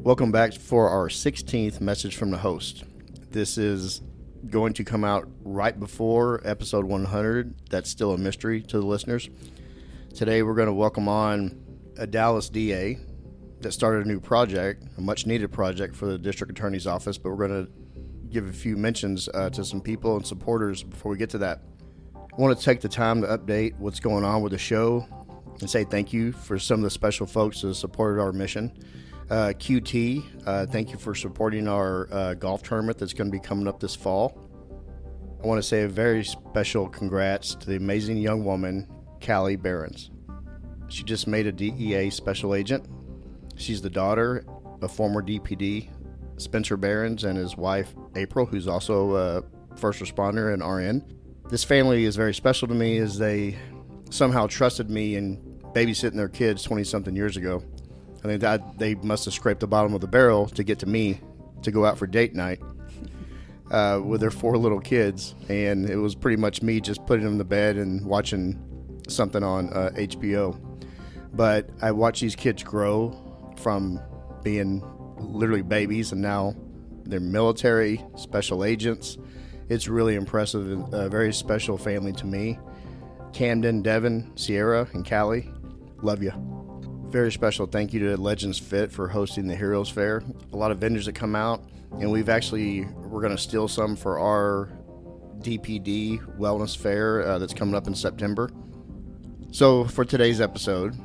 Welcome back for our 16th message from the host. This is going to come out right before episode 100. That's still a mystery to the listeners. Today we're going to welcome on a Dallas DA that started a new project, a much needed project for the district attorney's office, but we're going to give a few mentions to some people and supporters before we get to that. I want to take the time to update what's going on with the show and say thank you for some of the special folks that supported our mission. QT, thank you for supporting our golf tournament that's going to be coming up this fall. I want to say a very special congrats to the amazing young woman, Callie Behrens. She just made a DEA special agent. She's the daughter of former DPD Spencer Behrens and his wife, April, who's also a first responder and RN. This family is very special to me as they somehow trusted me in babysitting their kids 20-something years ago. I think that they must have scraped the bottom of the barrel to get to me to go out for date night with their 4 little kids. And it was pretty much me just putting them to bed and watching something on HBO. But I watched these kids grow from being literally babies, and now they're military, special agents. It's really impressive and a very special family to me. Camden, Devin, Sierra, and Callie, love you. Very special thank you to Legends Fit for hosting the Heroes Fair. A lot of vendors that come out, and we're going to steal some for our DPD Wellness Fair that's coming up in September. So for today's episode,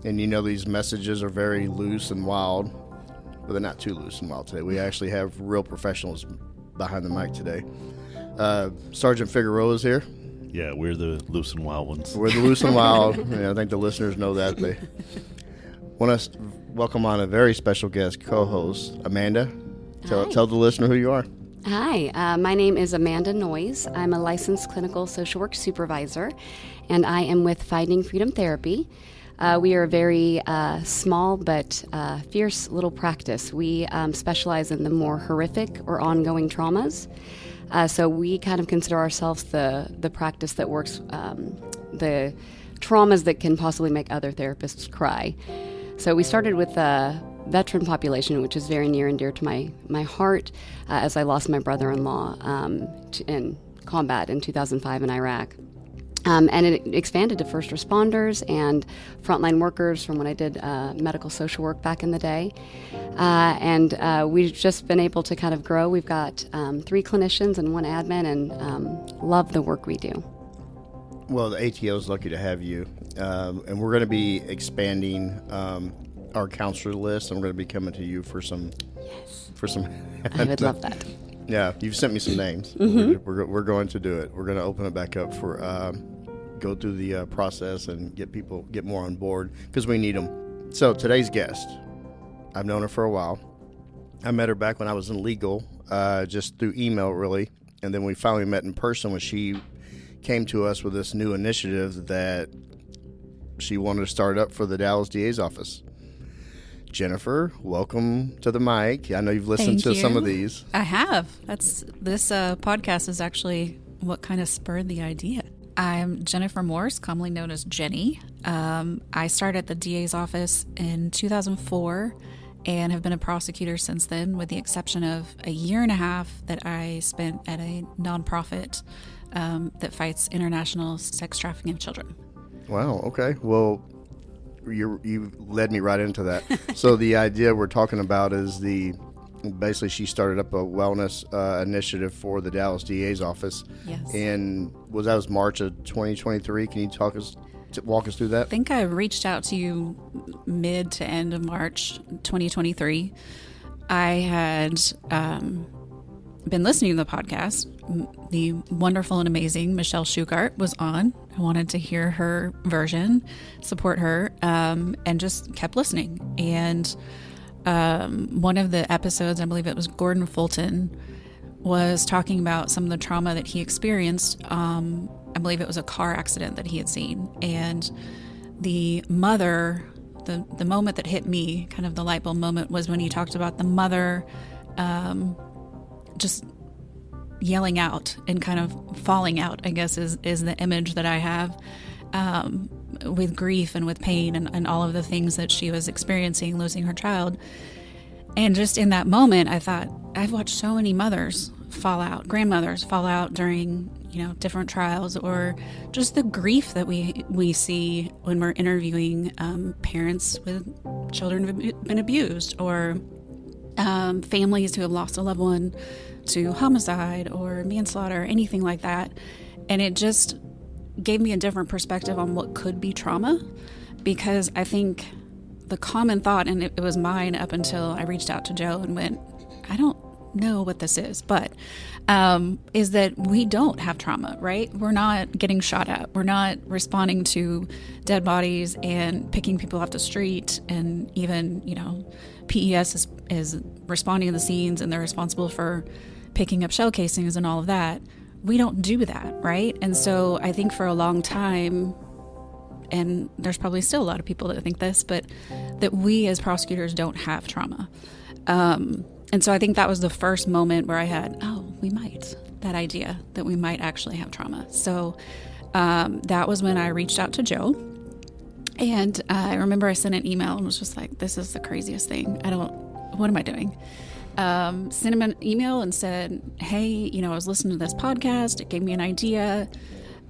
and you know these messages are very loose and wild, but they're not too loose and wild today. We actually have real professionals behind the mic today. Sergeant Figueroa is here. Yeah, we're the loose and wild ones. We're the loose and wild. I think the listeners know that. They want to welcome on a very special guest co-host, Amanda. Tell the listener who you are. Hi, my name is Amanda Noyes. I'm a licensed clinical social work supervisor, and I am with Finding Freedom Therapy. We are a very small but fierce little practice. We specialize in the more horrific or ongoing traumas. So we kind of consider ourselves the practice that works the traumas that can possibly make other therapists cry. So we started with the veteran population, which is very near and dear to my heart, as I lost my brother-in-law in combat in 2005 in Iraq. And it expanded to first responders and frontline workers from when I did medical social work back in the day. And we've just been able to kind of grow. We've got 3 clinicians and 1 admin, and love the work we do. Well, the ATO is lucky to have you. And we're going to be expanding our counselor list, and we're going to be coming to you for some. Yes. For some. I would love that. Yeah, you've sent me some names. Mm-hmm. We're going to do it. We're going to open it back up for go through the process and get more on board because we need them. So today's guest, I've known her for a while. I met her back when I was in legal, just through email really, and then we finally met in person when she came to us with this new initiative that she wanted to start up for the Dallas DA's office. Jennifer, welcome to the mic. I know you've listened to some of these. I have. This podcast is actually what kind of spurred the idea. I'm Jennifer Morse, commonly known as Jenny. I started at the DA's office in 2004 and have been a prosecutor since then, with the exception of a year and a half that I spent at a nonprofit that fights international sex trafficking of children. Wow. Okay. Well, you led me right into that. So the idea we're talking about is basically she started up a wellness initiative for the Dallas DA's office. Yes. And that was March of 2023. Can you walk us through that? I think I reached out to you mid to end of March 2023. I had been listening to the podcast. The wonderful and amazing Michelle Shugart was on. I wanted to hear her version, support her, and just kept listening. And one of the episodes, I believe it was Gordon Fulton, was talking about some of the trauma that he experienced. I believe it was a car accident that he had seen. And the mother, the moment that hit me, kind of the light bulb moment, was when he talked about the mother just yelling out and kind of falling out, I guess is the image that I have, with grief and with pain and all of the things that she was experiencing, losing her child. And just in that moment, I thought, I've watched so many mothers fall out, grandmothers fall out during, different trials, or just the grief that we see when we're interviewing parents with children who have been abused, or families who have lost a loved one to homicide or manslaughter, anything like that. And it just gave me a different perspective on what could be trauma, because I think the common thought, and it was mine up until I reached out to Joe and went, I don't know what this is, but is that we don't have trauma, right? We're not getting shot at. We're not responding to dead bodies and picking people off the street, and even, PES is responding to the scenes, and they're responsible for picking up shell casings and all of that. We don't do that, right? And so I think for a long time, and there's probably still a lot of people that think this, but that we as prosecutors don't have trauma. And so I think that was the first moment where I had, that idea that we might actually have trauma. So that was when I reached out to Joe. And I remember I sent an email and was just like, this is the craziest thing. What am I doing? Sent him an email and said, hey, I was listening to this podcast. It gave me an idea.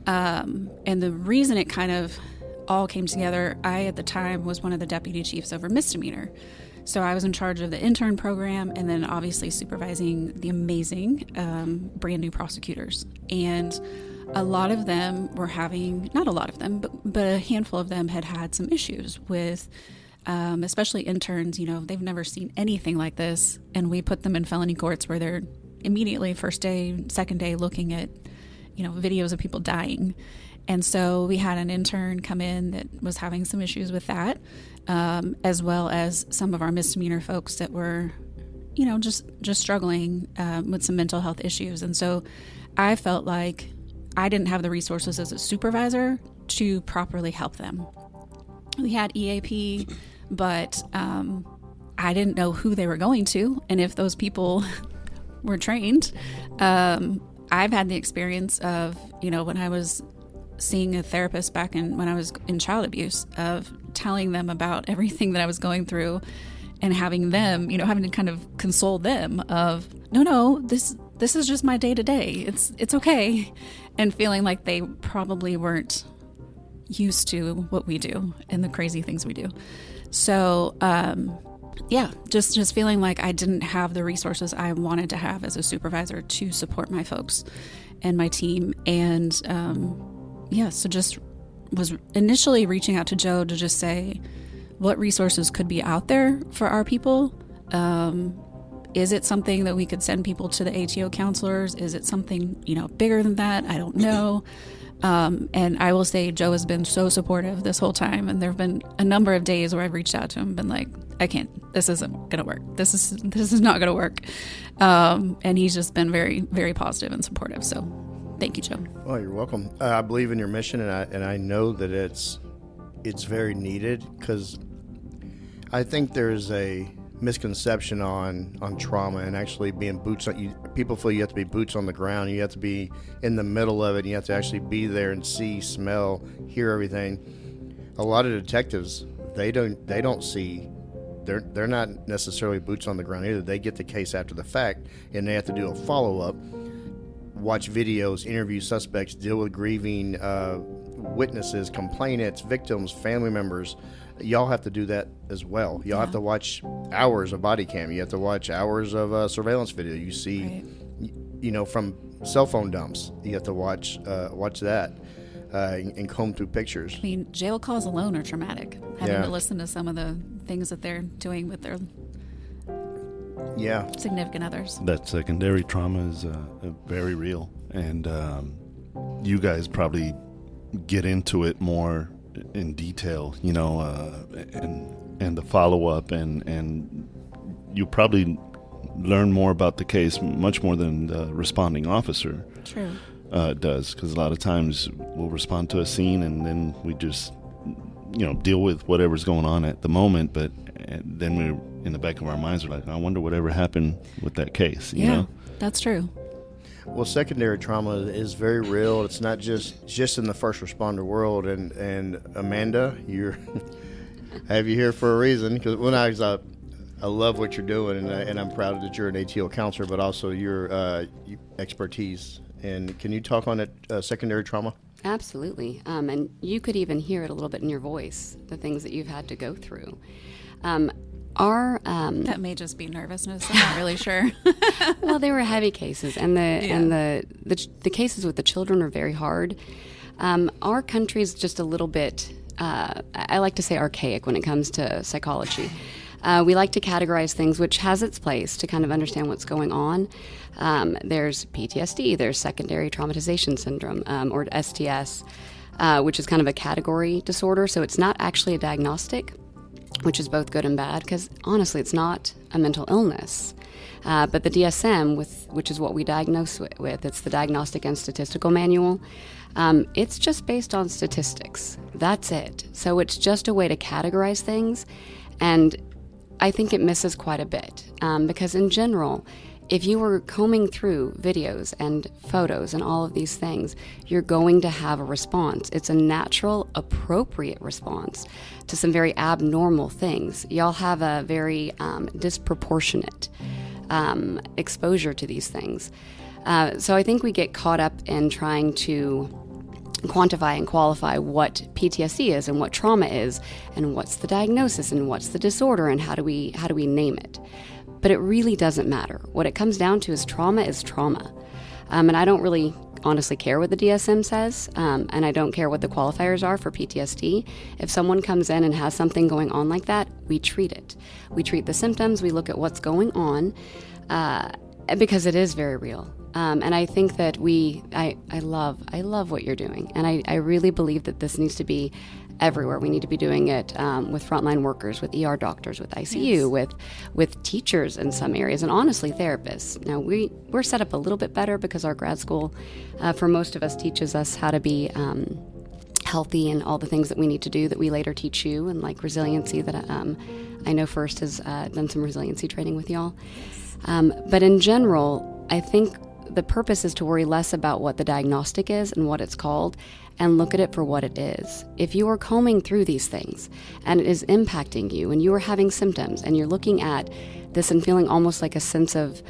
And the reason it kind of all came together, I at the time was one of the deputy chiefs over misdemeanor. So I was in charge of the intern program, and then obviously supervising the amazing brand new prosecutors. And a lot of them were having, not a lot of them, but a handful of them had some issues with, especially interns. They've never seen anything like this. And we put them in felony courts where they're immediately first day, second day looking at, videos of people dying. And so we had an intern come in that was having some issues with that, as well as some of our misdemeanor folks that were, just struggling with some mental health issues. And so I felt like I didn't have the resources as a supervisor to properly help them. We had EAP, but I didn't know who they were going to and if those people were trained. I've had the experience of, when I was seeing a therapist back when I was in child abuse, of telling them about everything that I was going through and having them, having to kind of console them of, no, this is just my day to day. It's okay. And feeling like they probably weren't used to what we do and the crazy things we do. So, just feeling like I didn't have the resources I wanted to have as a supervisor to support my folks and my team. And, so just was initially reaching out to Joe to just say what resources could be out there for our people. Is it something that we could send people to the ATO counselors? Is it something, bigger than that? I don't know. And I will say Joe has been so supportive this whole time. And there have been a number of days where I've reached out to him and been like, I can't, this isn't going to work. This is not going to work. And he's just been very, very positive and supportive. So thank you, Joe. Well, you're welcome. I believe in your mission, and I know that it's very needed, because I think there's a misconception on trauma and actually being boots on. People feel you have to be boots on the ground. You have to be in the middle of it. And you have to actually be there and see, smell, hear everything. A lot of detectives, they don't see. They're not necessarily boots on the ground either. They get the case after the fact, and they have to do a follow-up, watch videos, interview suspects, deal with grieving witnesses, complainants, victims, family members. Y'all have to do that as well. Y'all have to watch hours of body cam. You have to watch hours of surveillance video. You see, from cell phone dumps. You have to watch that and comb through pictures. I mean, jail calls alone are traumatic. Having to listen to some of the things that they're doing with their significant others. That secondary trauma is very real, and you guys probably get into it more in detail, and the follow-up, and you probably learn more about the case, much more than the responding officer does, because a lot of times we'll respond to a scene and then we just deal with whatever's going on at the moment, but then we're in the back of our minds, we're like, I wonder whatever happened with that case. You know? That's true. Well, secondary trauma is very real. It's not just in the first responder world. And Amanda, I have you here for a reason, because when I was I love what you're doing, and I'm proud that you're an ATO counselor, but also your expertise. And can you talk on that secondary trauma? Absolutely. And you could even hear it a little bit in your voice, the things that you've had to go through. That may just be nervousness. I'm not really sure. Well, they were heavy cases, and the cases with the children are very hard. Our country's just a little bit, I like to say, archaic when it comes to psychology. We like to categorize things, which has its place to kind of understand what's going on. There's PTSD, there's secondary traumatization syndrome, or STS, which is kind of a category disorder. So it's not actually a diagnostic, which is both good and bad, because honestly, it's not a mental illness. But the DSM, which is what we diagnose with, it's the Diagnostic and Statistical Manual. It's just based on statistics. That's it. So it's just a way to categorize things, and I think it misses quite a bit, because in general, if you were combing through videos and photos and all of these things, you're going to have a response. It's a natural, appropriate response to some very abnormal things. Y'all have a very disproportionate exposure to these things. So I think we get caught up in trying to quantify and qualify what PTSD is and what trauma is and what's the diagnosis and what's the disorder and how do we name it. But it really doesn't matter. What it comes down to is trauma. And I don't really honestly care what the DSM says, and I don't care what the qualifiers are for PTSD. If someone comes in and has something going on like that, we treat it. We treat the symptoms, we look at what's going on, because it is very real. And I think that I love what you're doing. And I really believe that this needs to be everywhere. We need to be doing it with frontline workers, with ER doctors, with ICU, yes, with teachers in some areas, and honestly, therapists. Now, we're set up a little bit better because our grad school, for most of us, teaches us how to be healthy and all the things that we need to do that we later teach you, and like resiliency that I know First has done some resiliency training with y'all. But in general, I think the purpose is to worry less about what the diagnostic is and what it's called, and look at it for what it is. If you are combing through these things and it is impacting you and you are having symptoms and you're looking at this and feeling almost like a sense of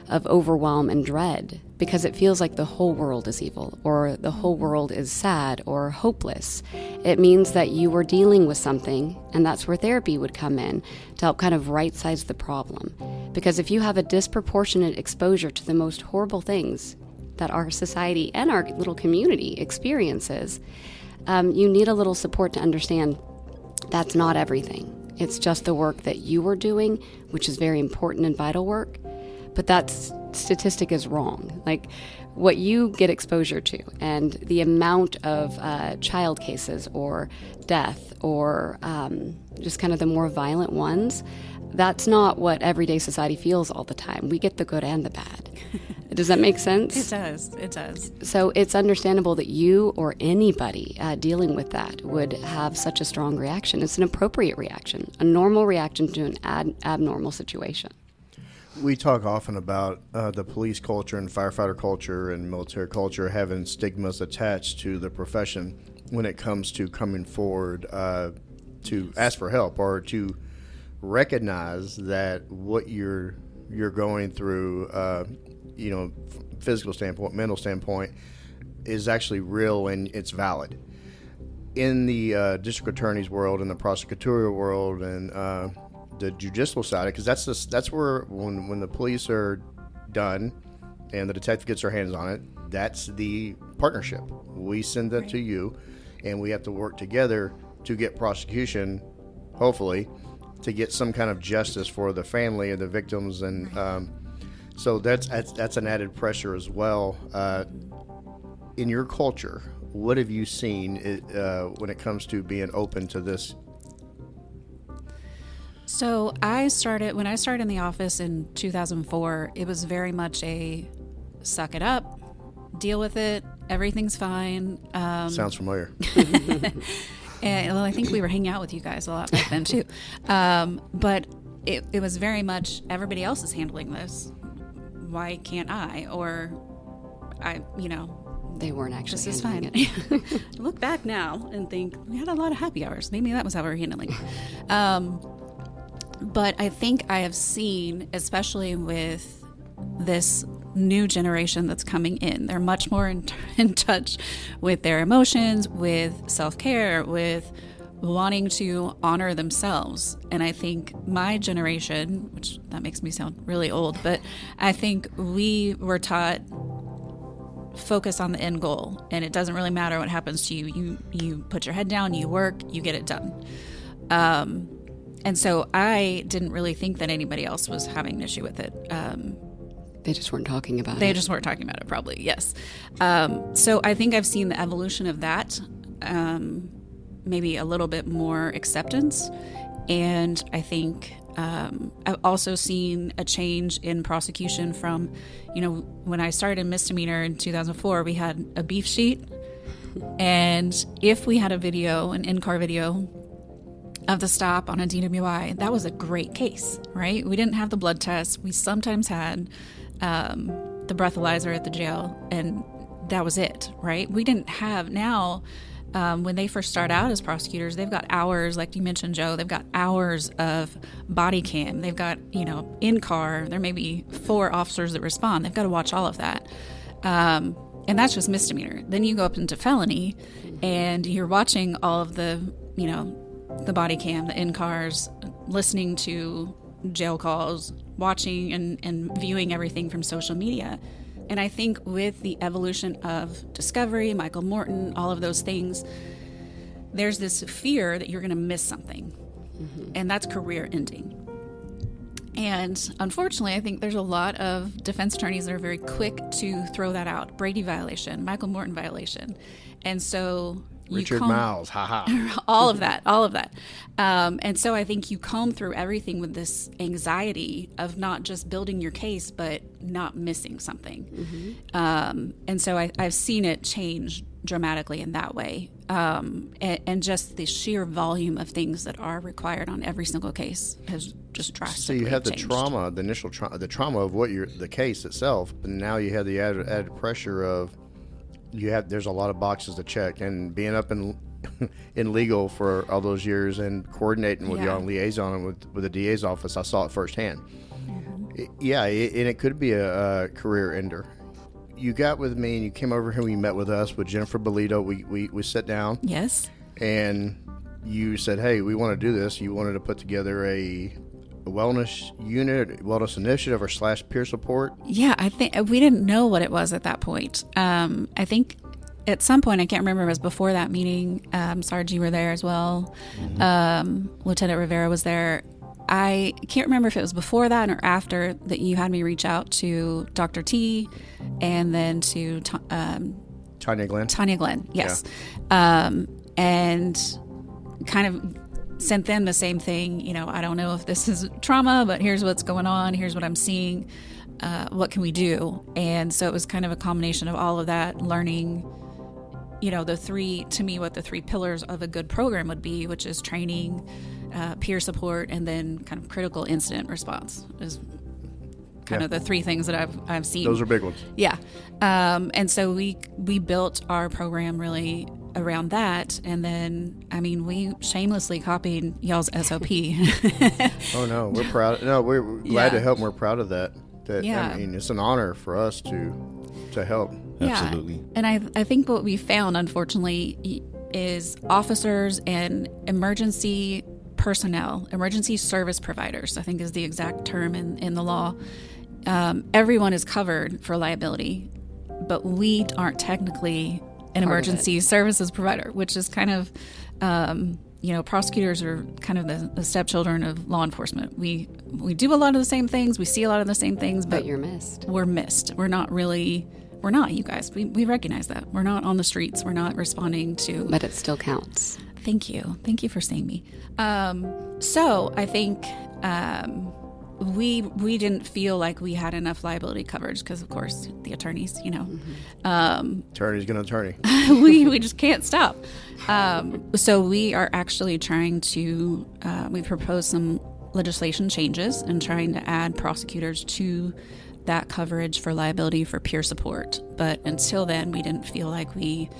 overwhelm and dread because it feels like the whole world is evil or the whole world is sad or hopeless, it means that you are dealing with something, and that's where therapy would come in to help kind of right-size the problem. Because if you have a disproportionate exposure to the most horrible things that our society and our little community experiences, you need a little support to understand that's not everything. It's just the work that you are doing, which is very important and vital work, but that statistic is wrong. Like what you get exposure to and the amount of child cases or death or just kind of the more violent ones, that's not what everyday society feels all the time. We get the good and the bad. Does that make sense? It does. So it's understandable that you or anybody dealing with that would have such a strong reaction. It's an appropriate reaction, a normal reaction to an abnormal situation. We talk often about the police culture and firefighter culture and military culture having stigmas attached to the profession when it comes to coming forward to ask for help or to recognize that what you're going through, physical standpoint, mental standpoint, is actually real and it's valid. In the district attorney's world, in the prosecutorial world, and the judicial side, because that's where when the police are done and the detective gets their hands on it, that's the partnership. We send that to you, and we have to work together to get prosecution, hopefully, to get some kind of justice for the family and the victims, and so that's an added pressure as well. In your culture, what have you seen when it comes to being open to this? So when I started in the office in 2004, it was very much a suck it up, deal with it, everything's fine. Sounds familiar. And well, I think we were hanging out with you guys a lot back then too. But it was very much everybody else is handling this. Why can't I? Or they weren't actually. This is fine. Look back now and think we had a lot of happy hours. Maybe that was how we were handling. But I think I have seen, especially with this new generation that's coming in, they're much more in touch with their emotions, with self-care, with wanting to honor themselves. And I think my generation, which that makes me sound really old, but I think we were taught focus on the end goal, and it doesn't really matter what happens to you. You put your head down, you work, you get it done. And so I didn't really think that anybody else was having an issue with it. They just weren't talking about it. They just weren't talking about it, probably, yes. So I think I've seen the evolution of that, maybe a little bit more acceptance. And I think I've also seen a change in prosecution from, when I started in misdemeanor in 2004, we had a beef sheet. And if we had a video, an in-car video of the stop on a DWI, that was a great case, right? We didn't have the blood test. We sometimes had the breathalyzer at the jail, and that was it, right? We didn't have now. When they first start out as prosecutors, they've got hours, like you mentioned, Joe, they've got hours of body cam. They've got, in car, there may be 4 officers that respond. They've got to watch all of that. And that's just misdemeanor. Then you go up into felony, and you're watching all of the body cam, the in-cars, listening to jail calls, watching and viewing everything from social media. And I think with the evolution of Discovery, Michael Morton, all of those things, there's this fear that you're going to miss something. Mm-hmm. And that's career ending. And unfortunately, I think there's a lot of defense attorneys that are very quick to throw that out. Brady violation, Michael Morton violation. And so Richard Miles, haha. all of that. And so I think you comb through everything with this anxiety of not just building your case, but not missing something. Mm-hmm. And so I've seen it change dramatically in that way. And just the sheer volume of things that are required on every single case has just drastically changed. So you had the changed. trauma, the initial the trauma of the case itself, but now you have the added pressure of there's a lot of boxes to check, and being up in legal for all those years and coordinating with you on liaison with the DA's office, I saw it firsthand. Mm-hmm. And it could be a career ender. You got with me and you came over here and you met with us with Jennifer Bolito. We sat down. Yes. And you said, hey, we want to do this. You wanted to put together a wellness unit, wellness initiative, or / peer support. Yeah, I think we didn't know what it was at that point. I think at some point, I can't remember, it was before that meeting. Sarge, you were there as well. Mm-hmm. Lieutenant Rivera was there. I can't remember if it was before that or after that you had me reach out to Dr. T and then to Tanya Glenn. Tanya Glenn, yes. Yeah. And kind of sent them the same thing. I don't know if this is trauma, but here's what's going on. Here's what I'm seeing. What can we do? And so it was kind of a combination of all of that, learning, what the 3 pillars of a good program would be, which is training, peer support, and then kind of critical incident response is kind of the 3 things that I've seen. Those are big ones. Yeah. And so we built our program really around that. And then, we shamelessly copied y'all's SOP. Oh, no, we're proud. No, we're glad to help. And we're proud of that. It's an honor for us to help. Absolutely. And I think what we found, unfortunately, is officers and emergency personnel, emergency service providers, I think is the exact term in the law. Everyone is covered for liability, but we aren't technically an emergency services provider, which is kind of, prosecutors are kind of the stepchildren of law enforcement. We do a lot of the same things. We see a lot of the same things, but you're missed. We're missed. We're not, you guys. We recognize that. We're not on the streets. We're not responding to. But it still counts. Thank you. Thank you for saying me. So I think we didn't feel like we had enough liability coverage because, of course, the attorneys, Attorney's gonna attorney. we just can't stop. So we are actually trying to, we proposed some legislation changes and trying to add prosecutors to that coverage for liability for peer support. But until then, we didn't feel like we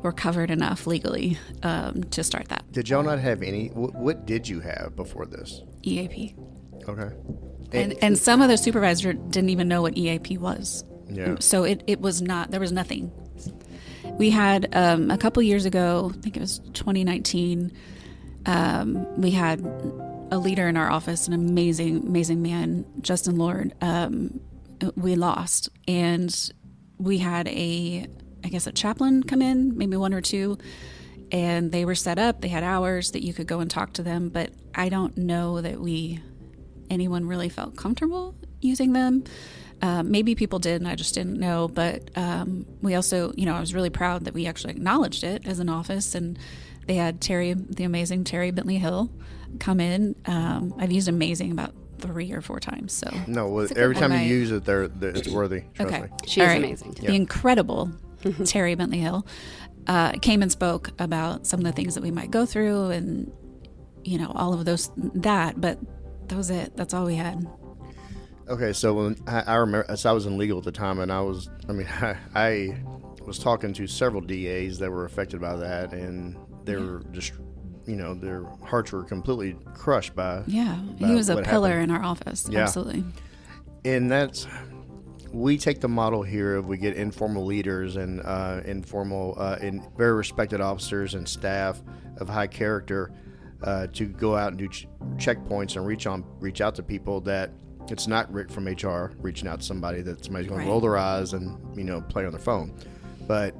we're covered enough legally to start that. Did y'all not have any? What did you have before this? EAP. Okay. And some of the supervisors didn't even know what EAP was. Yeah. So it was not, there was nothing. We had a couple years ago, I think it was 2019, we had a leader in our office, an amazing man, Justin Lord. We lost, and we had a chaplain come in, maybe one or two, and they were set up. They had hours that you could go and talk to them, but I don't know that anyone really felt comfortable using them. Maybe people did, and I just didn't know. But we also, I was really proud that we actually acknowledged it as an office, and they had the amazing Terry Bentley Hill, come in. I've used amazing about 3 or 4 times. So no, every time you use it, it's worthy. Trust me. She is amazing. The incredible Terry Bentley Hill came and spoke about some of the things that we might go through, and all of that. But that was it. That's all we had. Okay, so when I remember, as I was in legal at the time, and I was talking to several DAs that were affected by that, and they were just, their hearts were completely crushed by. Yeah, he was a pillar in our office. Yeah. Absolutely. And we take the model here of we get informal leaders and and very respected officers and staff of high character to go out and do checkpoints and reach out to people that. It's not Rick from HR reaching out to somebody's going to roll their eyes and, play on their phone. But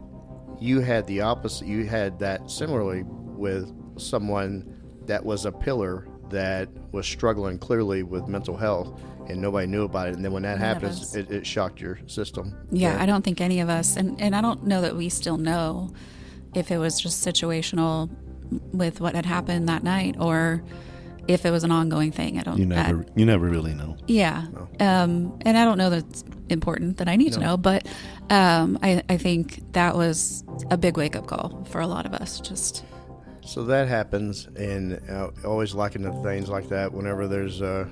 you had the opposite. You had that similarly with someone that was a pillar that was struggling clearly with mental health, and nobody knew about it. And then when that happens, it shocked your system. Yeah, I don't think any of us, and I don't know that we still know if it was just situational with what had happened that night, or if it was an ongoing thing. You never really know. Yeah. No. And I don't know that it's important that I need to know, but I think that was a big wake-up call for a lot of us. So that happens, and always liking the things like that whenever there's a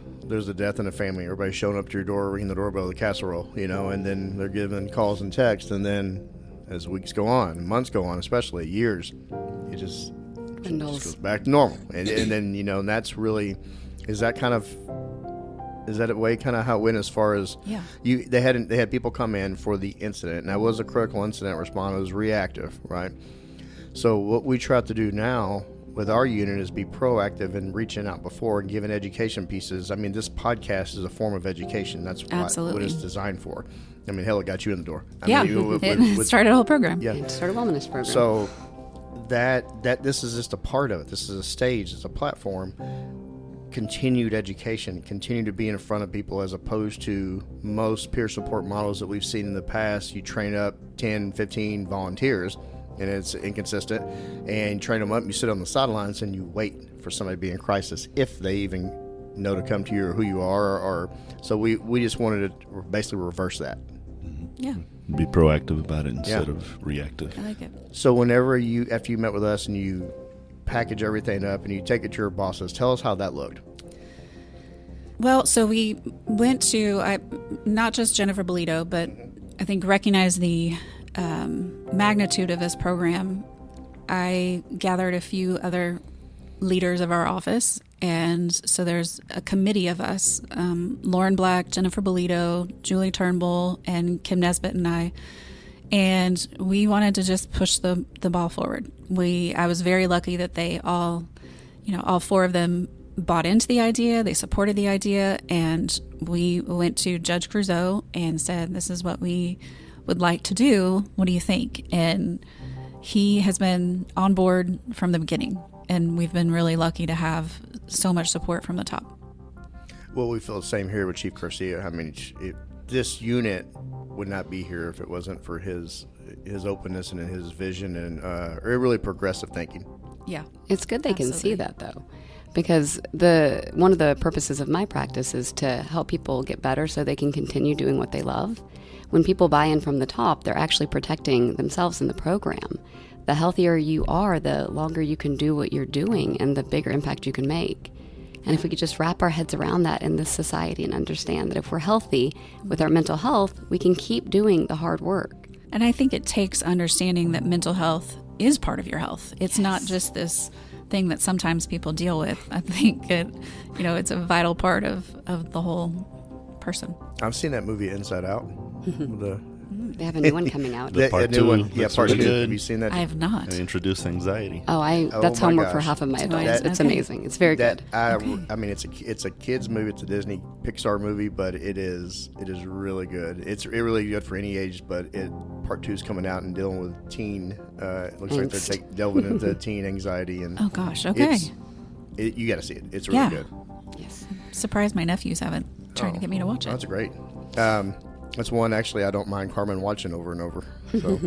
death in a family. Everybody's showing up to your door, ringing the doorbell with a casserole, and then they're giving calls and texts, and then as weeks go on, months go on, especially years, it just goes back to normal, and then and that's really is that a way kind of how it went as far as they had people come in for the incident, and that was a critical incident response. It was reactive, right? So what we try to do now with our unit is be proactive and reaching out before and giving education pieces. I mean, this podcast is a form of education. That's what it's designed for. I mean, hell, it got you in the door. It started a whole program. Yeah, it started a wellness program. So that this is just a part of it. This is a stage. It's a platform. Continued education, continue to be in front of people, as opposed to most peer support models that we've seen in the past. You train up 10, 15 volunteers, and it's inconsistent, and you train them up, you sit on the sidelines, and you wait for somebody to be in crisis, if they even know to come to you or who you are. So we just wanted to basically reverse that. Yeah. Be proactive about it instead of reactive. I like it. So after you met with us and you package everything up and you take it to your bosses, tell us how that looked. Well, so we went to not just Jennifer Bolito, but I think recognize the magnitude of this program. I gathered a few other leaders of our office, and so there's a committee of us, Lauren Black, Jennifer Bolito, Julie Turnbull, and Kim Nesbitt and I, and we wanted to just push the ball forward. I was very lucky that they all 4 of them bought into the idea, they supported the idea, and we went to Judge Crusoe and said, this is what we would like to do. What do you think? And he has been on board from the beginning, and we've been really lucky to have so much support from the top. Well, we feel the same here with Chief Garcia. I mean, this unit would not be here if it wasn't for his openness and his vision and really progressive thinking. Yeah. It's good they can see that, though, because one of the purposes of my practice is to help people get better so they can continue doing what they love. When people buy in from the top, they're actually protecting themselves in the program. The healthier you are, the longer you can do what you're doing and the bigger impact you can make. And if we could just wrap our heads around that in this society and understand that if we're healthy with our mental health, we can keep doing the hard work. And I think it takes understanding that mental health is part of your health. It's not just this thing that sometimes people deal with. I think it's a vital part of the whole person. I've seen that movie Inside Out. They have a new one coming out. The part two. Yeah, part really 2. good. Have you seen that? I have not. And introduce anxiety. That's my homework gosh. for half of my adults. It's Okay. amazing. It's very good. I mean, it's a kids movie. It's a Disney Pixar movie, but it is really good. It's really good for any age. But part 2 is coming out and dealing with teen. It looks like they're delving into teen anxiety and. Oh gosh. Okay. You got to see it. It's really good. Yes. Surprised my nephews haven't tried to get me to watch it. That's great. That's one actually I don't mind Carmen watching over and over. So,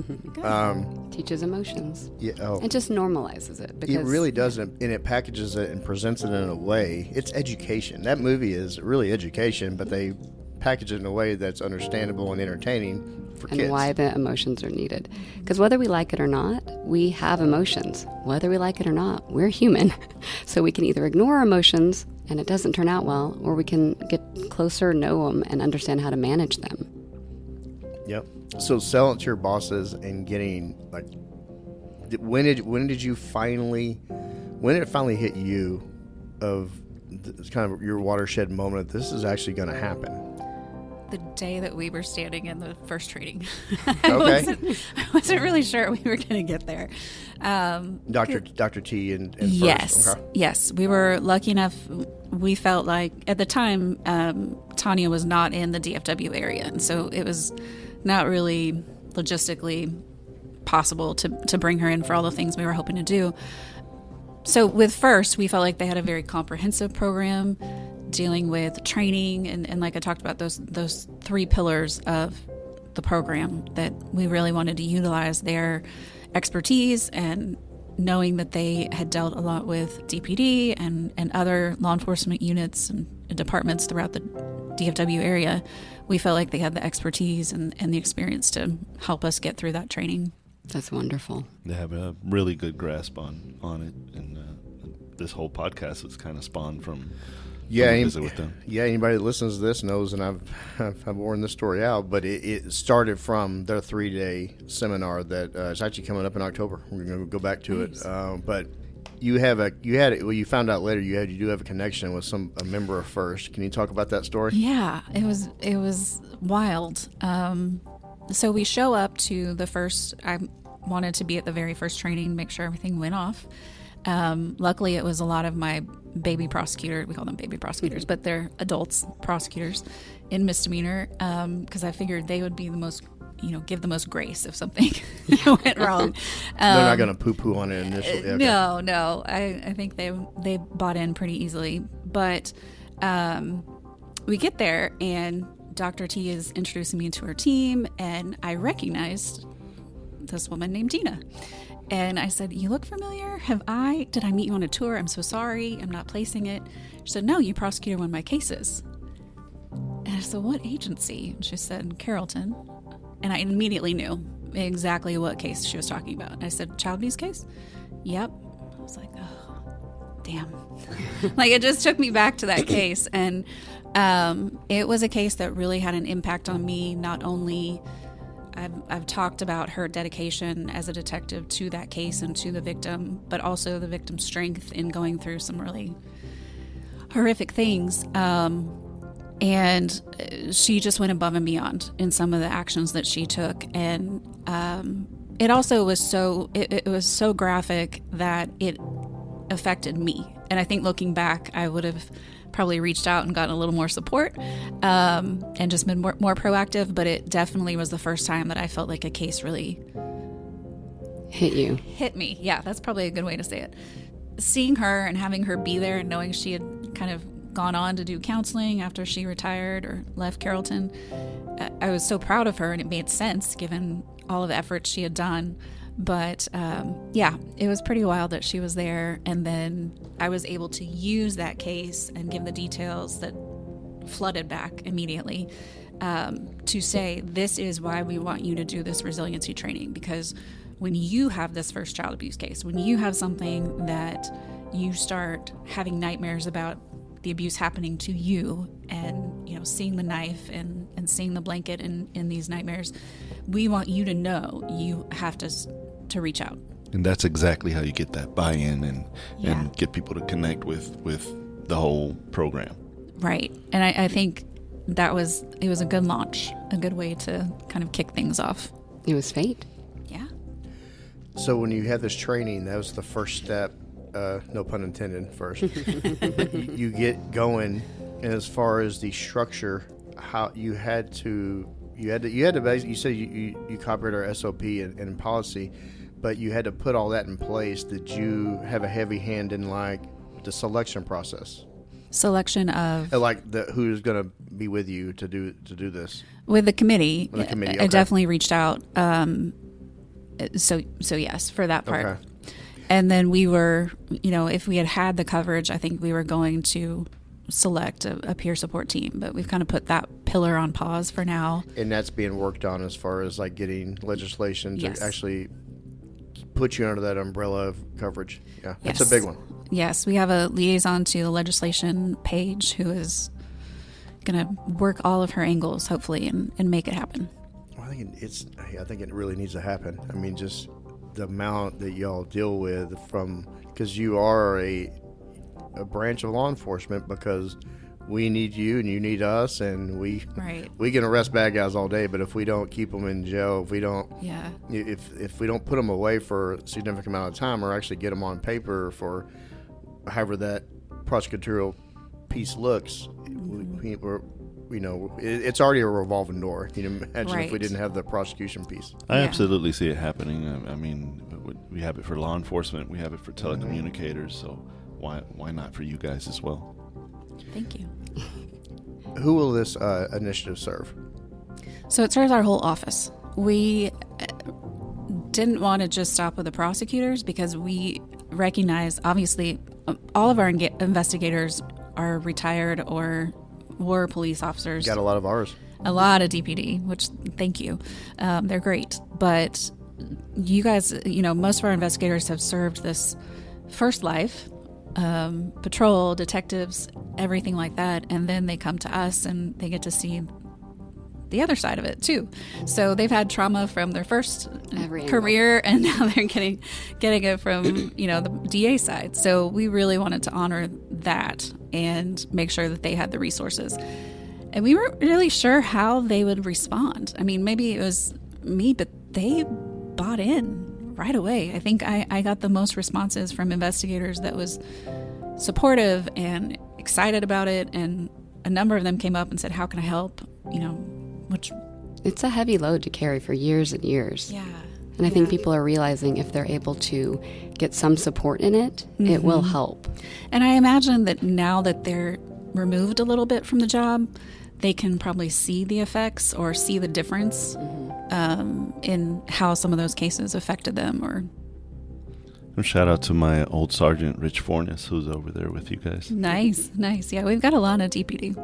Teaches emotions. yeah, It just normalizes it. Because it really does, and it packages it and presents it in a way. It's education. That movie is really education, but they package it in a way that's understandable and entertaining for and kids. why the emotions are needed. Because whether we like it or not, we have emotions. Whether we like it or not, we're human. So we can either ignore our emotions and it doesn't turn out well, or we can get closer, know them, and understand how to manage them. Yep. So selling to your bosses and getting when did it finally hit you of kind of your watershed moment? This is actually going to happen. The day that we were standing in the first training. Okay. I wasn't really sure we were going to get there. Dr. T and Yes. first. Okay. Yes. We were lucky enough. We felt like at the time, Tanya was not in the DFW area. And so it was not really logistically possible to bring her in for all the things we were hoping to do. So with First, we felt like they had a very comprehensive program dealing with training and like I talked about, those 3 pillars of the program that we really wanted to utilize their expertise, and knowing that they had dealt a lot with DPD and other law enforcement units and departments throughout the DFW area. We felt like they had the expertise and the experience to help us get through that training. That's wonderful. They have a really good grasp on it, and this whole podcast was kind of spawned from a visit with them. Yeah, anybody that listens to this knows, and I've worn this story out, but it started from their 3-day seminar that is actually coming up in October. We're going to go back to it, but you found out later you do have a connection with a member of First. Can you talk about that story? Yeah, it was wild. So we show up to the first. I wanted to be at the very first training, make sure everything went off. Luckily, it was a lot of my baby prosecutor. We call them baby prosecutors, but they're adults prosecutors in misdemeanor, because I figured they would be the most, give the most grace if something went wrong. They're not going to poo-poo on it initially. Okay. No. I think they bought in pretty easily. But we get there, and Dr. T is introducing me to her team, and I recognized this woman named Tina. And I said, "You look familiar. Did I meet you on a tour? I'm so sorry. I'm not placing it." She said, "No, you prosecuted one of my cases." And I said, "What agency?" And she said, "Carrollton." And I immediately knew exactly what case she was talking about. And I said, "Child abuse case?" "Yep." I was like, "Oh, damn." Like, it just took me back to that case. And it was a case that really had an impact on me. Not only I've talked about her dedication as a detective to that case and to the victim, but also the victim's strength in going through some really horrific things. And she just went above and beyond in some of the actions that she took. And it also was it was so graphic that it affected me. And I think looking back, I would have probably reached out and gotten a little more support, and just been more proactive. But it definitely was the first time that I felt like a case really hit me. Yeah, that's probably a good way to say it. Seeing her and having her be there and knowing she had kind of gone on to do counseling after she retired or left Carrollton, I was so proud of her, and it made sense given all of the efforts she had done. But yeah, it was pretty wild that she was there, and then I was able to use that case and give the details that flooded back immediately, to say, this is why we want you to do this resiliency training. Because when you have this first child abuse case, when you have something that you start having nightmares about the abuse happening to you, and seeing the knife and seeing the blanket in these nightmares, we want you to know you have to reach out. And that's exactly how you get that buy-in and get people to connect with the whole program. Right. And I think it was a good launch, a good way to kind of kick things off. It was fate. Yeah. So when you had this training, that was the first step, no pun intended, first. you get going, and as far as the structure, how you had to basically, you said you copied our SOP and policy, but you had to put all that in place. Did you have a heavy hand in like the selection process? Selection of who's going to be with you to do this with the committee. Okay. I definitely reached out. So yes, for that part. Okay. And then we were, if we had the coverage, I think we were going to select a peer support team, but we've kind of put that pillar on pause for now. And that's being worked on as far as like getting legislation to actually put you under that umbrella of coverage. Yeah, that's a big one. Yes, we have a liaison to the legislation page who is going to work all of her angles, hopefully, and make it happen. Well, I think it really needs to happen. I mean, just the amount that y'all deal with because you are a branch of law enforcement, because we need you and you need us, and we can arrest bad guys all day, but if we don't keep them in jail, if we don't if we don't put them away for a significant amount of time, or actually get them on paper for however that prosecutorial piece looks, it's already a revolving door. Imagine if we didn't have the prosecution piece. I absolutely see it happening. I mean, we have it for law enforcement, we have it for telecommunicators, so why not for you guys as well? Thank you. Who will this initiative serve? So it serves our whole office. We didn't want to just stop with the prosecutors, because we recognize, obviously, all of our investigators are retired or were police officers. Got a lot of ours. A lot of DPD, which thank you. They're great. But you guys, most of our investigators have served this first life, patrol, detectives, everything like that. And then they come to us and they get to see the other side of it too. So they've had trauma from their first career, and now they're getting it from the DA side. So we really wanted to honor that and make sure that they had the resources. And we weren't really sure how they would respond. I mean, maybe it was me, but they bought in right away. I think I got the most responses from investigators that was supportive and excited about it, and a number of them came up and said, "How can I help?" Which it's a heavy load to carry for years and years. Yeah. And I think people are realizing if they're able to get some support in it, it will help. And I imagine that now that they're removed a little bit from the job, they can probably see the effects or see the difference in how some of those cases affected them. Or shout out to my old sergeant, Rich Fornes, who's over there with you guys. Nice. Yeah, we've got a lot of DPD.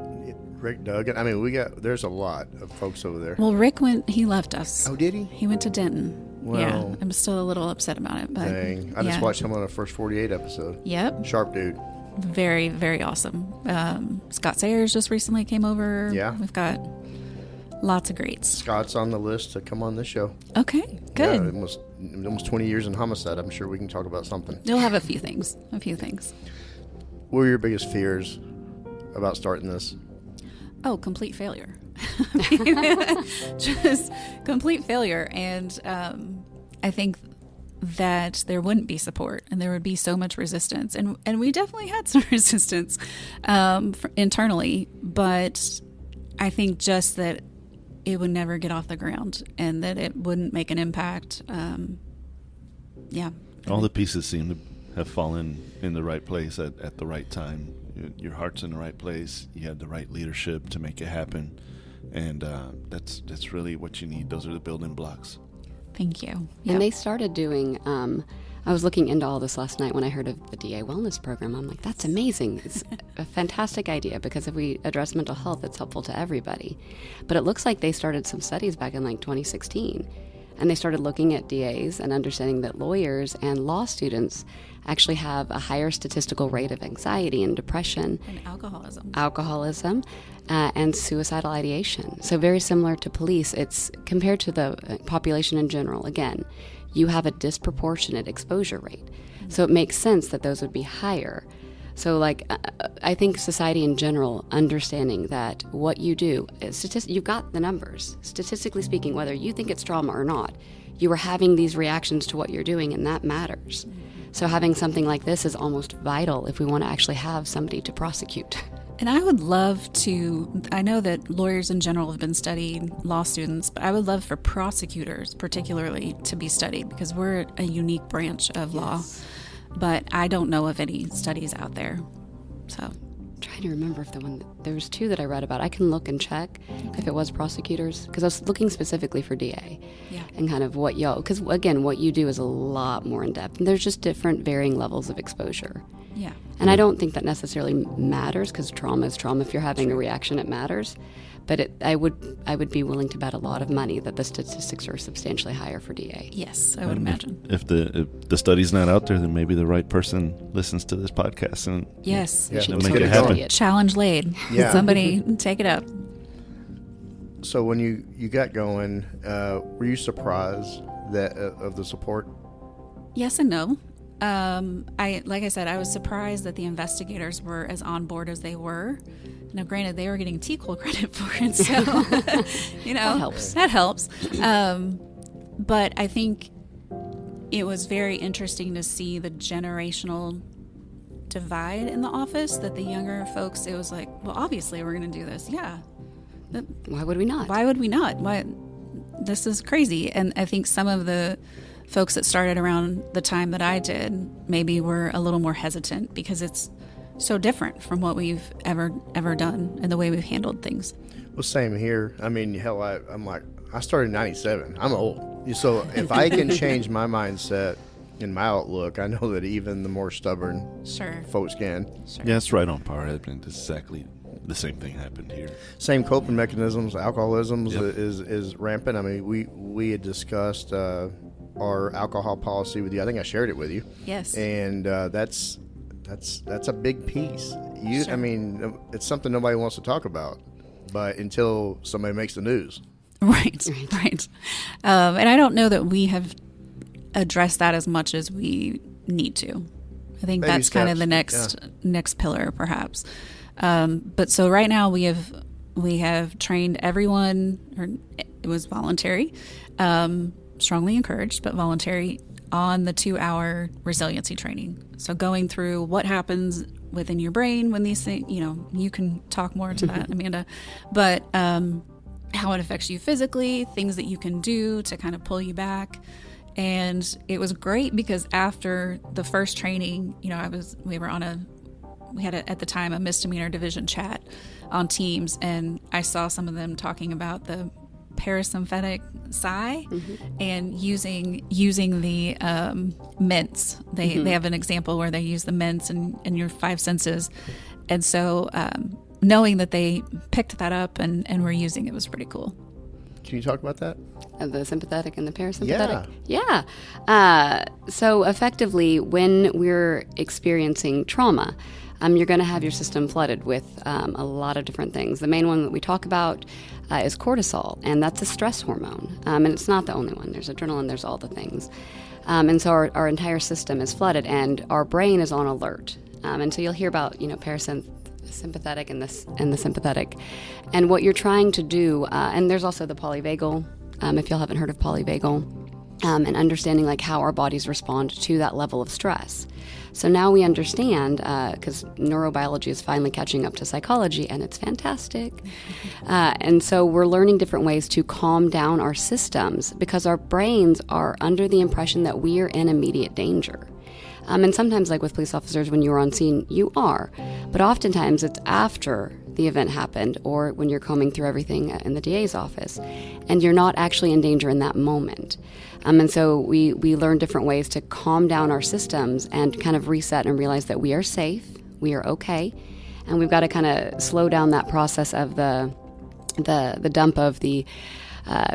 Rick Duggan. I mean, there's a lot of folks over there. Well, Rick he left us. Oh, did he? He went to Denton. Well, yeah, I'm still a little upset about it. But dang. I just watched him on the first 48 episode. Yep. Sharp dude. Very, very awesome. Scott Sayers just recently came over. Yeah. We've got lots of greats. Scott's on the list to come on this show. Okay, good. Yeah, almost 20 years in homicide. I'm sure we can talk about something. You'll have a few things. What were your biggest fears about starting this? Oh, complete failure. Just complete failure. And I think that there wouldn't be support and there would be so much resistance. And we definitely had some resistance internally. But I think just that it would never get off the ground and that it wouldn't make an impact. All the pieces seem to have fallen in the right place at the right time. Your heart's in the right place. You had the right leadership to make it happen, and that's really what you need. Those are the building blocks. Thank you. Yep. And they started doing. I was looking into all this last night when I heard of the DA Wellness Program. I'm like, that's amazing. It's a fantastic idea, because if we address mental health, it's helpful to everybody. But it looks like they started some studies back in 2016. And they started looking at DAs and understanding that lawyers and law students actually have a higher statistical rate of anxiety and depression. And alcoholism. And suicidal ideation. So very similar to police. It's compared to the population in general. Again, you have a disproportionate exposure rate. So it makes sense that those would be higher. So, like, I think society in general, understanding that what you do, you've got the numbers. Statistically speaking, whether you think it's trauma or not, you are having these reactions to what you're doing, and that matters. So having something like this is almost vital if we want to actually have somebody to prosecute. And I would love to, I know that lawyers in general have been studied, law students, but I would love for prosecutors particularly to be studied, because we're a unique branch of law. But I don't know of any studies out there. So I'm trying to remember if there was two that I read about. I can look and check if it was prosecutors, because I was looking specifically for DA. Yeah. And kind of what because again, what you do is a lot more in depth. And there's just different varying levels of exposure. Yeah. And I don't think that necessarily matters, because trauma is trauma. If you're having a reaction, it matters. But I would be willing to bet a lot of money that the statistics are substantially higher for DA. Yes, I would imagine. If the study's not out there, then maybe the right person listens to this podcast and yes, yeah, make it happen. Challenge laid. Yeah. Somebody take it up. So when you got going, were you surprised that of the support? Yes and no. Like I said, I was surprised that the investigators were as on board as they were. Now, granted, they were getting TCOL credit for it, so that helps. But I think it was very interesting to see the generational divide in the office. That the younger folks, it was like, well, obviously we're going to do this. Yeah. Why would we not? Why? This is crazy. And I think some of the folks that started around the time that I did maybe were a little more hesitant, because it's so different from what we've ever done and the way we've handled things. Well, same here. I mean, hell, I'm like, I started in 97. I'm old. So if I can change my mindset and my outlook, I know that even the more stubborn folks can. Sure. Yeah, it's right on par. I mean, exactly the same thing happened here. Same coping mechanisms. Alcoholism Yep. is rampant. I mean, we had discussed our alcohol policy with you. I think I shared it with you. Yes. And that's a big piece. Sure. I mean, it's something nobody wants to talk about, but until somebody makes the news. Right. And I don't know that we have addressed that as much as we need to. I think Baby that's steps. kind of the next pillar, perhaps. But so right now we have trained everyone, or it was voluntary, strongly encouraged, but voluntary, on the 2-hour resiliency training. So going through what happens within your brain when these things, you can talk more to that, Amanda, but how it affects you physically, things that you can do to kind of pull you back. And it was great because after the first training, we had at the time a misdemeanor division chat on Teams, and I saw some of them talking about the parasympathetic psi and using the mints. They have an example where they use the mints and your 5 senses, and so knowing that they picked that up and were using it was pretty cool. Can you talk about that? The sympathetic and the parasympathetic? Yeah. So effectively, when we're experiencing trauma, you're going to have your system flooded with a lot of different things. The main one that we talk about is cortisol, and that's a stress hormone. And it's not the only one. There's adrenaline, there's all the things. And so our entire system is flooded, and our brain is on alert. And so you'll hear about, parasympathetic and the sympathetic. And what you're trying to do, and there's also the polyvagal, if y'all haven't heard of polyvagal, and understanding like how our bodies respond to that level of stress. So now we understand, because neurobiology is finally catching up to psychology, and it's fantastic. And so we're learning different ways to calm down our systems, because our brains are under the impression that we are in immediate danger. And sometimes, like with police officers, when you are on scene, you are. But oftentimes it's after the event happened, or when you're combing through everything in the DA's office, and you're not actually in danger in that moment. And so we learn different ways to calm down our systems and kind of reset and realize that we are safe, we are okay, and we've got to kind of slow down that process of the dump of the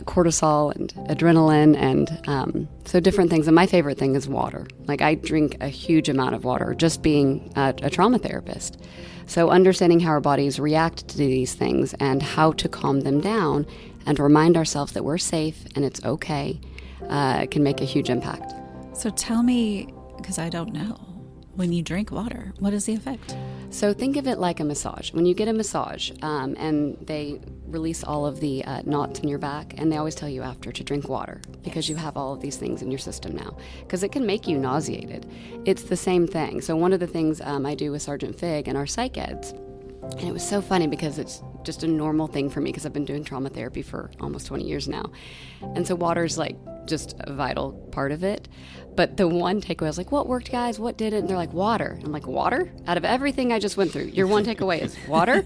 cortisol and adrenaline and so different things. And my favorite thing is water. Like, I drink a huge amount of water just being a trauma therapist. So understanding how our bodies react to these things and how to calm them down and remind ourselves that we're safe and it's okay. can make a huge impact. So tell me, because I don't know, when you drink water, what is the effect? So think of it like a massage. When you get a massage and they release all of the knots in your back, and they always tell you after to drink water because you have all of these things in your system now, because it can make you nauseated. It's the same thing. So one of the things I do with Sergeant Fig and our psych eds, and it was so funny because it's just a normal thing for me because I've been doing trauma therapy for almost 20 years now. And so water's like just a vital part of it. But the one takeaway, I was like, what worked, guys? What did it? And they're like, water. I'm like, water? Out of everything I just went through, your one takeaway is water?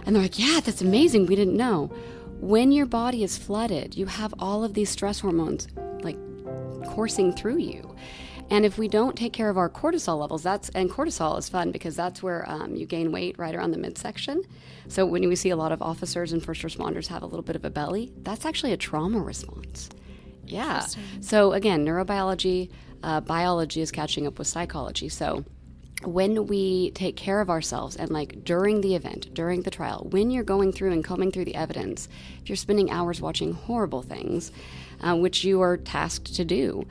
And they're like, yeah, that's amazing. We didn't know. When your body is flooded, you have all of these stress hormones like coursing through you. And if we don't take care of our cortisol levels, and cortisol is fun because that's where you gain weight right around the midsection. So when we see a lot of officers and first responders have a little bit of a belly, that's actually a trauma response. Yeah. So again, neurobiology, biology is catching up with psychology. So when we take care of ourselves and like during the event, during the trial, when you're going through and combing through the evidence, if you're spending hours watching horrible things, which you are tasked to do,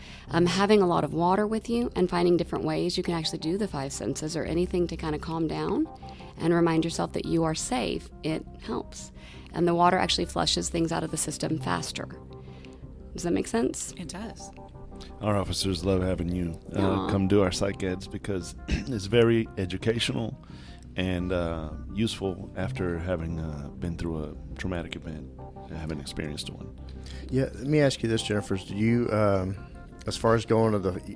having a lot of water with you and finding different ways you can actually do the five senses or anything to kind of calm down and remind yourself that you are safe, it helps. And the water actually flushes things out of the system faster. Does that make sense? It does. Our officers love having you come do our psych eds because it's very educational and useful after having been through a traumatic event and having experienced one. Yeah, let me ask you this, Jennifer. Do you, as far as going to the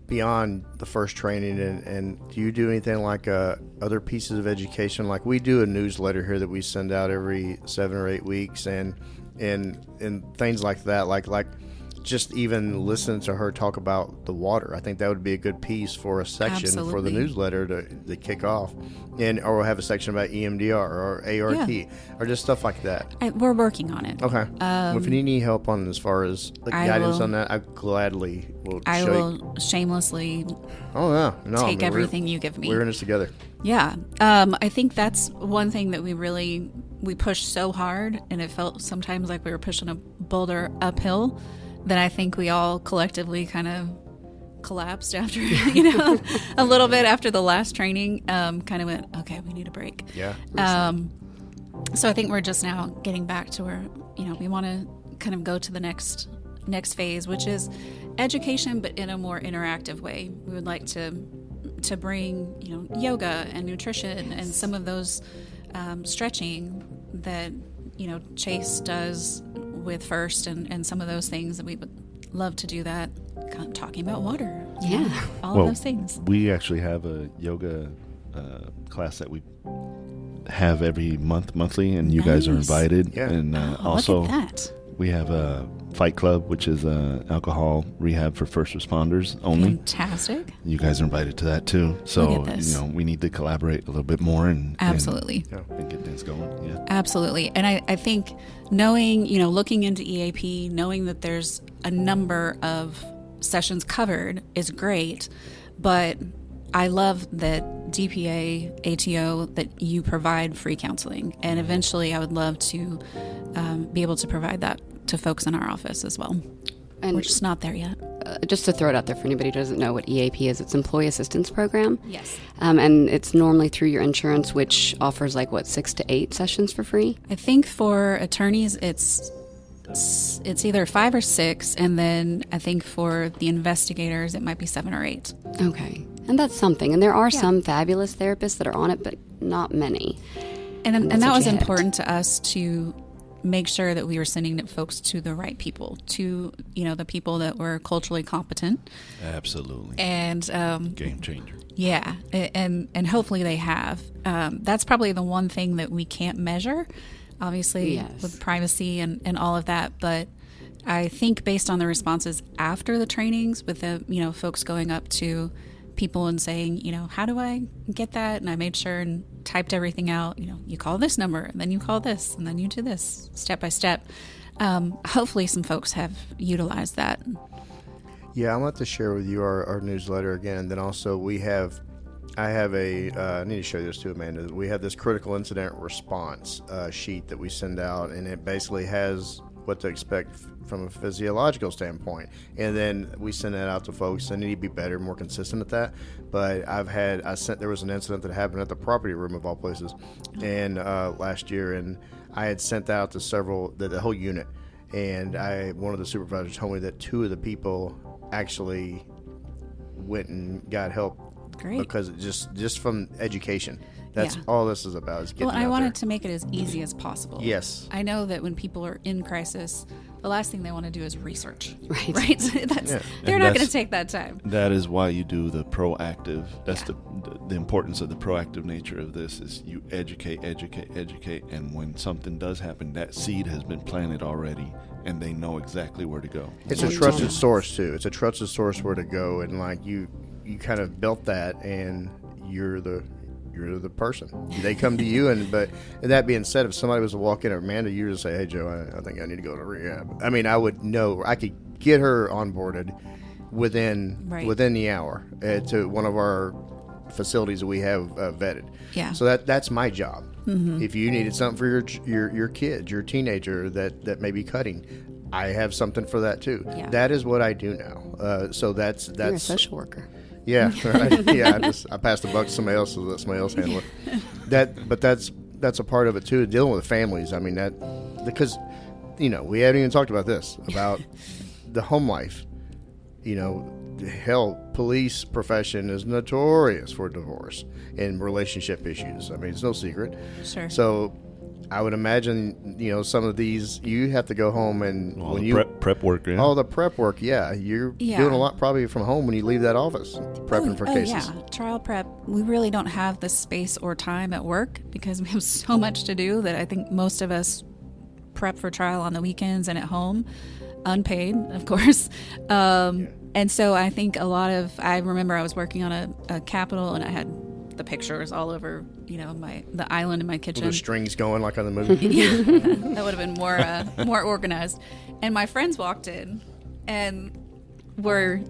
beyond the first training, and do you do anything like other pieces of education? Like we do a newsletter here that we send out every 7 or 8 weeks, and things like that, like just even listening to her talk about the water. I think that would be a good piece for a section for the newsletter to kick off, or we'll have a section about EMDR or ART or just stuff like that. We're working on it. Okay. Well, if you need any help on as far as guidance on that, I gladly will. I will shamelessly. Oh yeah, no, take everything you give me. We're in this together. Yeah, I think that's one thing that we pushed so hard, and it felt sometimes like we were pushing a boulder uphill. That I think we all collectively kind of collapsed after, a little bit after the last training, kind of went, okay, we need a break. Yeah. So I think we're just now getting back to where, we want to kind of go to the next phase, which is education, but in a more interactive way. We would like to bring, yoga and nutrition and some of those stretching that, Chase does with First and some of those things that we would love to do that, kind of talking about water. All of those things. We actually have a yoga class that we have every monthly, and you guys are invited. Yeah. And also look at that. We have a Fight Club, which is alcohol rehab for first responders only. Fantastic. You guys are invited to that too. So we need to collaborate a little bit more and absolutely and get things going. Yeah, absolutely. And I think knowing, looking into EAP, knowing that there's a number of sessions covered is great, but I love that DPA, ATO, that you provide free counseling, and eventually I would love to be able to provide that to folks in our office as well. And we're just not there yet. Just to throw it out there for anybody who doesn't know what EAP is, it's Employee Assistance Program. Yes. And it's normally through your insurance, which offers 6 to 8 sessions for free? I think for attorneys, it's either 5 or 6, and then I think for the investigators, it might be 7 or 8. Okay. And that's something. And there are some fabulous therapists that are on it, but not many. And that was important to us to make sure that we were sending folks to the right people, to the people that were culturally competent. Absolutely. And game changer. Yeah, and hopefully they have. That's probably the one thing that we can't measure, obviously, with privacy and all of that. But I think based on the responses after the trainings, with the folks going up to people and saying, how do I get that? And I made sure and typed everything out. You call this number, and then you call this, and then you do this step by step. Hopefully some folks have utilized that. Yeah, I want to share with you our newsletter again. And then also I need to show you this too, Amanda. We have this critical incident response sheet that we send out, and it basically has what to expect from a physiological standpoint, and then we send that out to folks. And need to be better, more consistent at that. But there was an incident that happened at the property room of all places, and last year, and I had sent that out to the whole unit, and one of the supervisors told me that 2 of the people actually went and got help. Great. Because just from education. That's all this is about. Is getting I wanted to make it as easy as possible. Yes. I know that when people are in crisis, the last thing they want to do is research. Right. They're not going to take that time. That is why you do the proactive. That's the importance of the proactive nature of this is you educate, and when something does happen, that seed has been planted already, and they know exactly where to go. It's a trusted source too. It's a trusted source where to go, and like you kind of built that, and you're the person. They come to you, and that being said, if somebody was to walk in, or Amanda, you just say, "Hey, Joe, I think I need to go to rehab." I mean, I would know. I could get her onboarded within the hour to one of our facilities that we have vetted. Yeah. So that's my job. Mm-hmm. If you needed something for your kid, your teenager that may be cutting, I have something for that too. Yeah. That is what I do now. So that's you're a social worker. Yeah, right. Yeah. I passed the buck to somebody else, so let somebody else handle it. But that's a part of it too, dealing with families. I mean because we haven't even talked about this, about the home life. Hell, police profession is notorious for divorce and relationship issues. I mean, it's no secret. Sure. So I would imagine, some of these, you have to go home and all the prep work. Yeah. All the prep work, you're doing a lot probably from home when you leave that office, prepping for cases. Yeah, trial prep. We really don't have the space or time at work because we have so much to do that I think most of us prep for trial on the weekends and at home, unpaid, of course. And so I think I remember I was working on a capital, and I had the pictures all over, the island in my kitchen. With the strings going like on the movie. Yeah, that would have been more organized. And my friends walked in and were,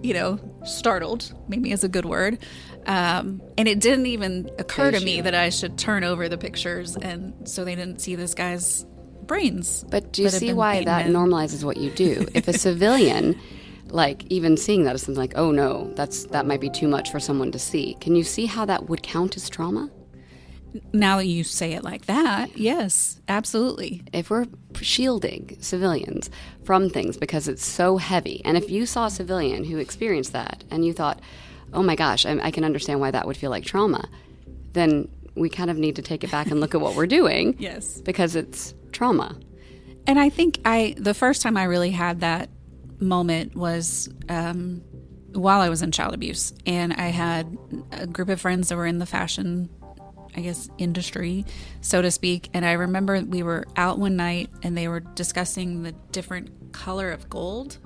startled, maybe is a good word. And it didn't even occur to me that I should turn over the pictures, and so they didn't see this guy's brains. But do you see why that normalizes what you do? If a civilian, like even seeing that as something like, oh no, that might be too much for someone to see. Can you see how that would count as trauma? Now that you say it like that, yes, absolutely. If we're shielding civilians from things because it's so heavy, and if you saw a civilian who experienced that and you thought, oh my gosh, I can understand why that would feel like trauma, then we kind of need to take it back and look at what we're doing. Yes. Because it's trauma. And I think the first time I really had that moment was while I was in child abuse, and I had a group of friends that were in the fashion, I guess, industry, so to speak. And I remember we were out one night and they were discussing the different color of gold.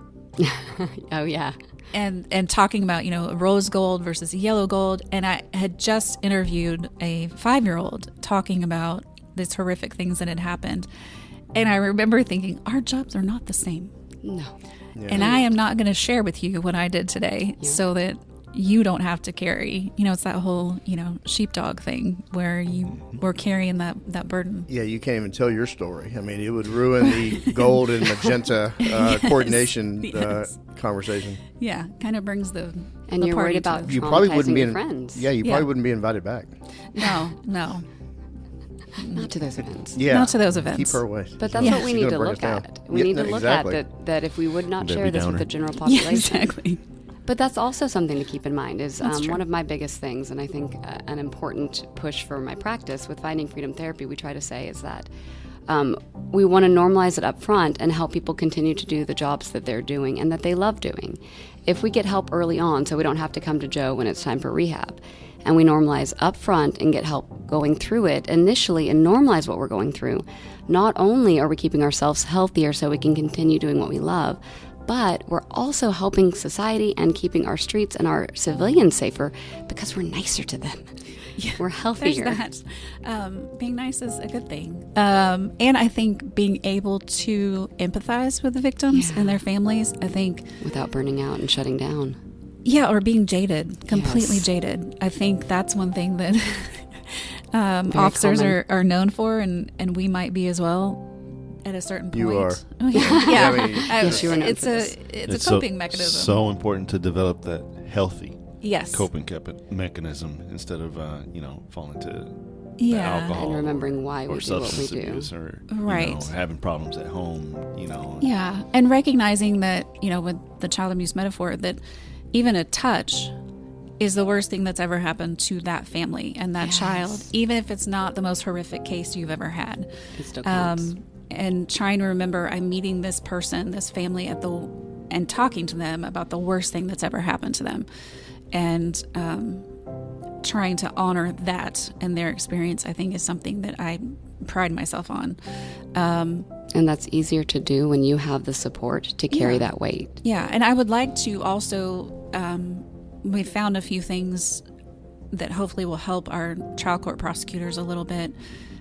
Oh yeah. And talking about, rose gold versus yellow gold. And I had just interviewed a 5-year-old talking about these horrific things that had happened. And I remember thinking, our jobs are not the same. No. Yeah. And I am not going to share with you what I did today so that you don't have to carry. It's that whole, sheepdog thing where you were carrying that burden. Yeah, you can't even tell your story. I mean, it would ruin the gold and magenta coordination conversation. Yeah, kind of brings the And you're worried about you probably wouldn't be friends. Yeah, you probably wouldn't be invited back. No. Not to those events. Yeah. Not to those events. Keep her away. But that's what we need to look at. We need to look at that if we would not share this with the general population. Yeah, exactly. But that's also something to keep in mind is one of my biggest things, and I think an important push for my practice with Finding Freedom Therapy, we try to say is that we want to normalize it up front and help people continue to do the jobs that they're doing and that they love doing. If we get help early on so we don't have to come to Joe when it's time for rehab, and we normalize up front and get help going through it initially and normalize what we're going through, not only are we keeping ourselves healthier so we can continue doing what we love, but we're also helping society and keeping our streets and our civilians safer because we're nicer to them. Yeah, we're healthier. There's that. Being nice is a good thing. And I think being able to empathize with the victims and their families, I think. Without burning out and shutting down. Yeah, or being jaded, completely jaded. I think that's one thing that officers are known for, and we might be as well. at a certain point. You are. Oh, yeah. I mean, Yes, you are known It's for a this. coping mechanism. So important to develop that healthy Yes. coping mechanism instead of falling to Yeah. alcohol And remembering why or we do what we substance do. abuse or Right. having problems at home. Yeah, and recognizing that, with the child abuse metaphor, that even a touch is the worst thing that's ever happened to that family and that child, even if it's not the most horrific case you've ever had. It still counts. And trying to remember, I'm meeting this person, this family and talking to them about the worst thing that's ever happened to them, and trying to honor that and their experience, I think, is something that I pride myself on. And that's easier to do when you have the support to carry that weight. Yeah, and I would like to also, we found a few things that hopefully will help our trial court prosecutors a little bit,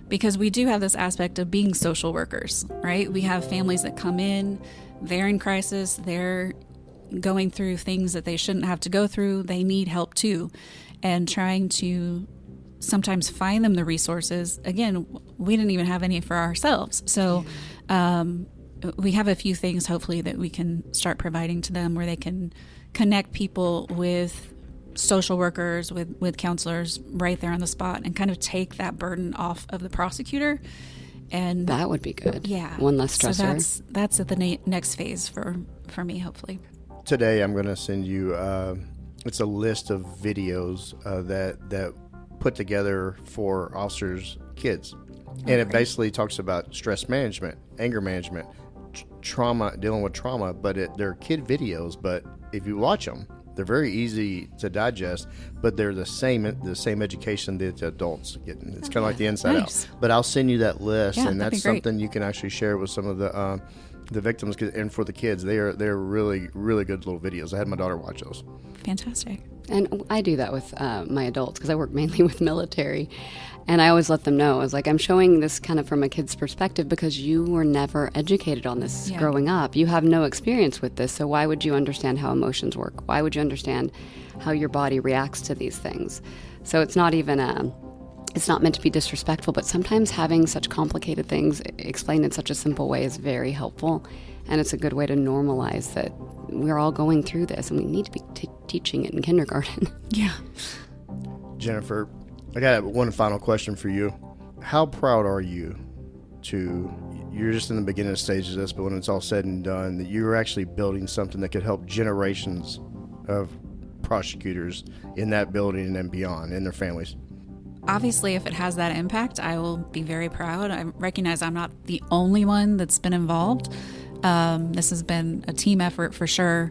because we do have this aspect of being social workers, right? We have families that come in, they're in crisis, they're going through things that they shouldn't have to go through, they need help too, and trying to sometimes find them the resources. Again, we didn't even have any for ourselves, so we have a few things hopefully that we can start providing to them, where they can connect people with social workers, with counselors right there on the spot, and kind of take that burden off of the prosecutor. And That would be good. yeah, One less stressor. So that's at the next phase for me, hopefully. Today I'm going to send you it's a list of videos that put together for officers' kids, and it basically talks about stress management, anger management, trauma, dealing with trauma, but they're kid videos. But if you watch them, they're very easy to digest, but they're the same education that the adults get. It's kind of like the Inside Nice. Out. But I'll send you that list, Yeah, and that'd be that's great. something you can actually share with some of the victims, and for the kids, they're really, really good little videos. I had my daughter watch those. Fantastic. And I do that with my adults, because I work mainly with military. And I always let them know, I was like, I'm showing this kind of from a kid's perspective because you were never educated on this growing up. You have no experience with this, so why would you understand how emotions work? Why would you understand how your body reacts to these things? So it's not even it's not meant to be disrespectful, but sometimes having such complicated things explained in such a simple way is very helpful. And it's a good way to normalize that we're all going through this, and we need to be teaching it in kindergarten. Yeah. Jennifer, I got one final question for you. How proud are you you're just in the beginning stages of this, but when it's all said and done, that you're actually building something that could help generations of prosecutors in that building and beyond, and their families? Obviously, if it has that impact, I will be very proud. I recognize I'm not the only one that's been involved. This has been a team effort for sure,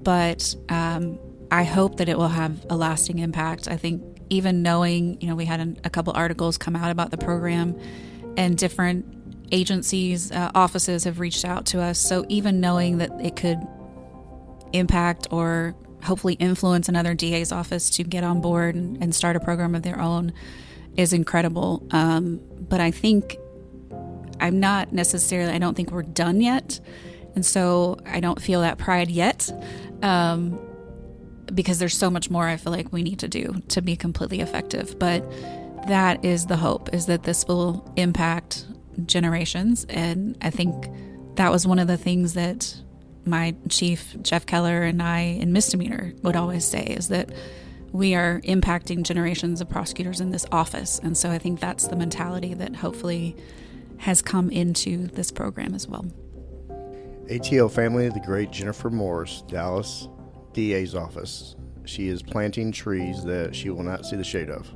but I hope that it will have a lasting impact. I think even knowing, we had a couple articles come out about the program, and different agencies, offices have reached out to us. So even knowing that it could impact or hopefully influence another DA's office to get on board and start a program of their own is incredible. But I think I don't think we're done yet. And so I don't feel that pride yet, because there's so much more I feel like we need to do to be completely effective. But that is the hope, is that this will impact generations. And I think that was one of the things that my chief, Jeff Keller, and I in misdemeanor would always say, is that we are impacting generations of prosecutors in this office. And so I think that's the mentality that hopefully has come into this program as well. ATO family, the great Jennifer Morse, Dallas DA's office. She is planting trees that she will not see the shade of.